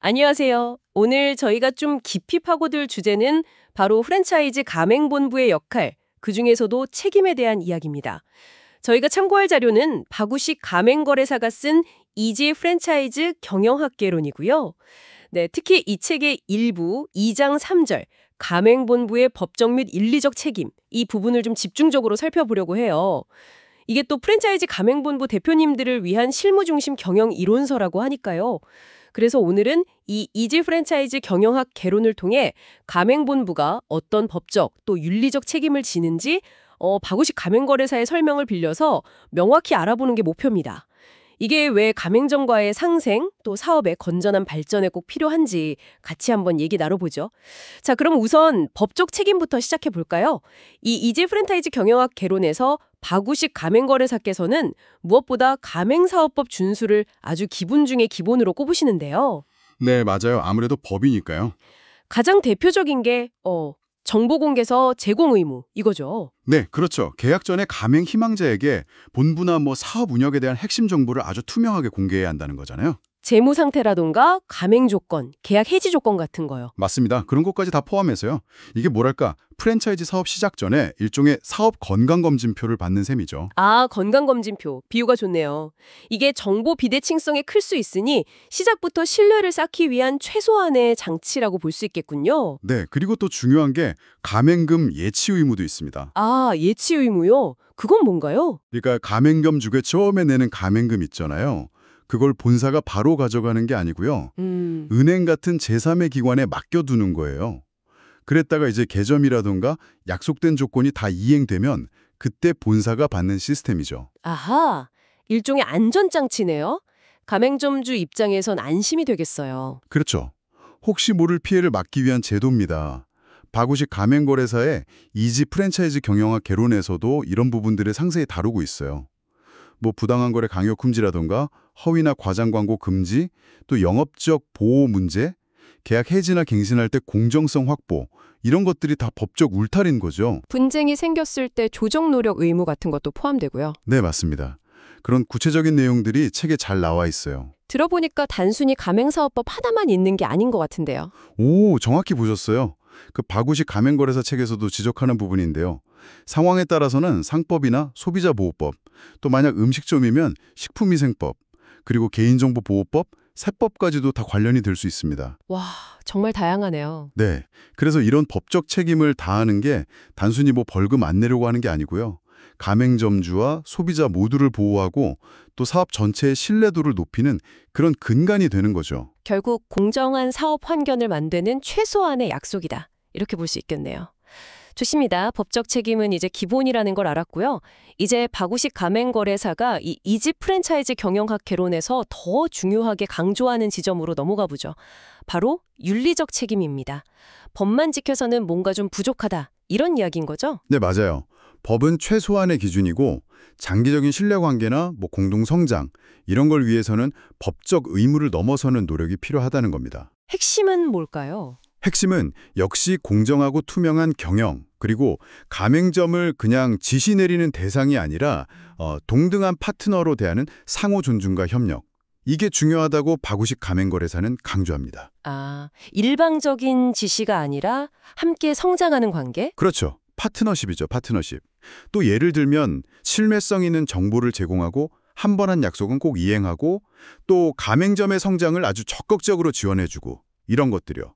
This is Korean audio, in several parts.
안녕하세요. 오늘 저희가 좀 깊이 파고들 주제는 바로 프랜차이즈 가맹본부의 역할, 그중에서도 책임에 대한 이야기입니다. 저희가 참고할 자료는 박우식 가맹거래사가 쓴 이지 프랜차이즈 경영학개론이고요. 네, 특히 이 책의 일부 2장 3절, 가맹본부의 법적 및 윤리적 책임, 이 부분을 좀 집중적으로 살펴보려고 해요. 이게 또 프랜차이즈 가맹본부 대표님들을 위한 실무중심 경영 이론서라고 하니까요. 그래서 오늘은 이 이지 프랜차이즈 경영학 개론을 통해 가맹본부가 어떤 법적 또 윤리적 책임을 지는지 박우식 가맹거래사의 설명을 빌려서 명확히 알아보는 게 목표입니다. 이게 왜 가맹점과의 상생 또 사업의 건전한 발전에 꼭 필요한지 같이 한번 얘기 나눠보죠. 자, 그럼 우선 법적 책임부터 시작해 볼까요? 이 이지 프랜차이즈 경영학 개론에서 박우식 가맹거래사께서는 무엇보다 가맹사업법 준수를 아주 기본 중에 기본으로 꼽으시는데요. 네, 맞아요. 아무래도 법이니까요. 가장 대표적인 게 정보공개서 제공 의무 이거죠. 네, 그렇죠. 계약 전에 가맹 희망자에게 본부나 사업 운영에 대한 핵심 정보를 아주 투명하게 공개해야 한다는 거잖아요. 재무 상태라던가 가맹 조건, 계약 해지 조건 같은 거요. 맞습니다. 그런 것까지 다 포함해서요. 이게 뭐랄까, 프랜차이즈 사업 시작 전에 일종의 사업 건강검진표를 받는 셈이죠. 아, 건강검진표. 비유가 좋네요. 이게 정보 비대칭성이 클 수 있으니 시작부터 신뢰를 쌓기 위한 최소한의 장치라고 볼 수 있겠군요. 네, 그리고 또 중요한 게 가맹금 예치 의무도 있습니다. 아, 예치 의무요? 그건 뭔가요? 그러니까 가맹점 주게 처음에 내는 가맹금 있잖아요. 그걸 본사가 바로 가져가는 게 아니고요. 은행 같은 제3의 기관에 맡겨두는 거예요. 그랬다가 이제 개점이라던가 약속된 조건이 다 이행되면 그때 본사가 받는 시스템이죠. 아하, 일종의 안전장치네요. 가맹점주 입장에선 안심이 되겠어요. 그렇죠. 혹시 모를 피해를 막기 위한 제도입니다. 박우식 가맹거래사의 이지 프랜차이즈 경영학 개론에서도 이런 부분들을 상세히 다루고 있어요. 부당한 거래 강요 금지라던가 허위나 과장 광고 금지, 또 영업적 보호 문제, 계약 해지나 갱신할 때 공정성 확보, 이런 것들이 다 법적 울타리인 거죠. 분쟁이 생겼을 때 조정 노력 의무 같은 것도 포함되고요. 네, 맞습니다. 그런 구체적인 내용들이 책에 잘 나와 있어요. 들어보니까 단순히 가맹사업법 하나만 있는 게 아닌 것 같은데요. 오, 정확히 보셨어요. 그 박우식 가맹거래사 책에서도 지적하는 부분인데요. 상황에 따라서는 상법이나 소비자보호법, 또 만약 음식점이면 식품위생법, 그리고 개인정보보호법, 세법까지도 다 관련이 될 수 있습니다. 와, 정말 다양하네요. 네, 그래서 이런 법적 책임을 다하는 게 단순히 벌금 안 내려고 하는 게 아니고요. 가맹점주와 소비자 모두를 보호하고 또 사업 전체의 신뢰도를 높이는 그런 근간이 되는 거죠. 결국 공정한 사업 환경을 만드는 최소한의 약속이다. 이렇게 볼 수 있겠네요. 좋습니다. 법적 책임은 이제 기본이라는 걸 알았고요. 이제 박우식 가맹거래사가 이 이지 프랜차이즈 경영학 개론에서 더 중요하게 강조하는 지점으로 넘어가 보죠. 바로 윤리적 책임입니다. 법만 지켜서는 뭔가 좀 부족하다. 이런 이야기인 거죠? 네, 맞아요. 법은 최소한의 기준이고 장기적인 신뢰관계나 공동성장 이런 걸 위해서는 법적 의무를 넘어서는 노력이 필요하다는 겁니다. 핵심은 뭘까요? 핵심은 역시 공정하고 투명한 경영, 그리고 가맹점을 그냥 지시 내리는 대상이 아니라 동등한 파트너로 대하는 상호 존중과 협력. 이게 중요하다고 박우식 가맹거래사는 강조합니다. 아, 일방적인 지시가 아니라 함께 성장하는 관계? 그렇죠. 파트너십이죠, 파트너십. 또 예를 들면 신뢰성 있는 정보를 제공하고 한 번 한 약속은 꼭 이행하고 또 가맹점의 성장을 아주 적극적으로 지원해주고 이런 것들이요.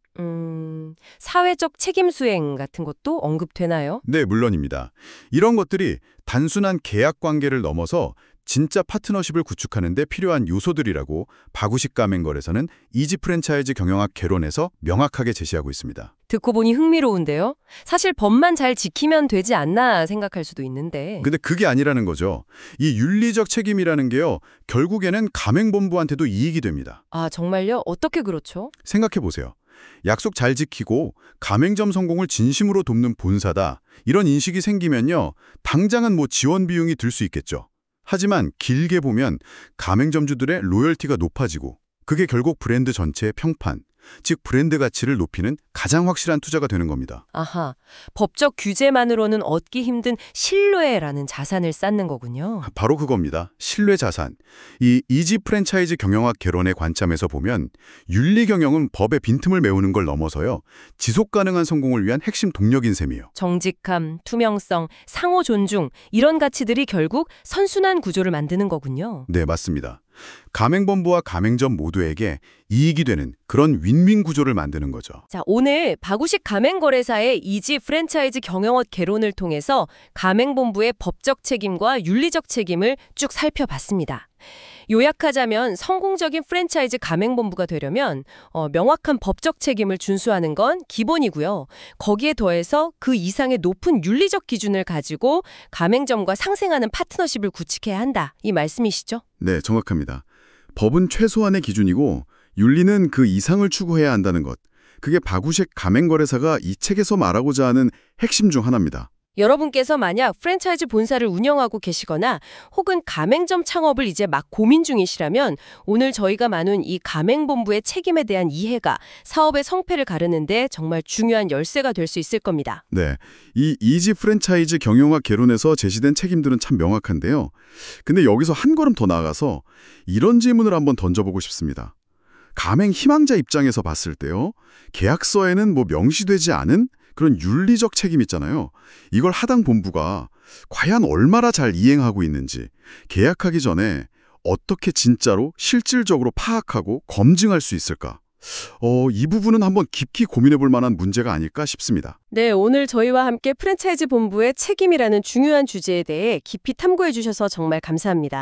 사회적 책임 수행 같은 것도 언급되나요? 네, 물론입니다. 이런 것들이 단순한 계약 관계를 넘어서 진짜 파트너십을 구축하는 데 필요한 요소들이라고 박우식 가맹거래사는 이지 프랜차이즈 경영학 개론에서 명확하게 제시하고 있습니다. 듣고 보니 흥미로운데요. 사실 법만 잘 지키면 되지 않나 생각할 수도 있는데. 근데 그게 아니라는 거죠. 이 윤리적 책임이라는 게요. 결국에는 가맹본부한테도 이익이 됩니다. 아, 정말요? 어떻게 그렇죠? 생각해 보세요. 약속 잘 지키고 가맹점 성공을 진심으로 돕는 본사다. 이런 인식이 생기면요. 당장은 지원 비용이 들 수 있겠죠. 하지만 길게 보면 가맹점주들의 로열티가 높아지고 그게 결국 브랜드 전체의 평판, 즉 브랜드 가치를 높이는 가장 확실한 투자가 되는 겁니다. 아하, 법적 규제만으로는 얻기 힘든 신뢰라는 자산을 쌓는 거군요. 바로 그겁니다. 신뢰 자산. 이 이지 프랜차이즈 경영학 개론의 관점에서 보면 윤리 경영은 법의 빈틈을 메우는 걸 넘어서요. 지속 가능한 성공을 위한 핵심 동력인 셈이에요. 정직함, 투명성, 상호 존중 이런 가치들이 결국 선순환 구조를 만드는 거군요. 네, 맞습니다. 가맹본부와 가맹점 모두에게 이익이 되는 그런 윈윈 구조를 만드는 거죠. 자, 오늘 바구식 가맹거래사의 이지 프랜차이즈 경영업 개론을 통해서 가맹본부의 법적 책임과 윤리적 책임을 쭉 살펴봤습니다. 요약하자면 성공적인 프랜차이즈 가맹본부가 되려면 명확한 법적 책임을 준수하는 건 기본이고요. 거기에 더해서 그 이상의 높은 윤리적 기준을 가지고 가맹점과 상생하는 파트너십을 구축해야 한다. 이 말씀이시죠? 네, 정확합니다. 법은 최소한의 기준이고 윤리는 그 이상을 추구해야 한다는 것. 그게 바구식 가맹거래사가 이 책에서 말하고자 하는 핵심 중 하나입니다. 여러분께서 만약 프랜차이즈 본사를 운영하고 계시거나 혹은 가맹점 창업을 이제 막 고민 중이시라면 오늘 저희가 나눈 이 가맹본부의 책임에 대한 이해가 사업의 성패를 가르는데 정말 중요한 열쇠가 될 수 있을 겁니다. 네, 이 이지 프랜차이즈 경영학 개론에서 제시된 책임들은 참 명확한데요. 근데 여기서 한 걸음 더 나아가서 이런 질문을 한번 던져보고 싶습니다. 가맹 희망자 입장에서 봤을 때요. 계약서에는 명시되지 않은 그런 윤리적 책임 있잖아요. 이걸 하당 본부가 과연 얼마나 잘 이행하고 있는지 계약하기 전에 어떻게 진짜로 실질적으로 파악하고 검증할 수 있을까? 이 부분은 한번 깊이 고민해 볼 만한 문제가 아닐까 싶습니다. 네, 오늘 저희와 함께 프랜차이즈 본부의 책임이라는 중요한 주제에 대해 깊이 탐구해 주셔서 정말 감사합니다.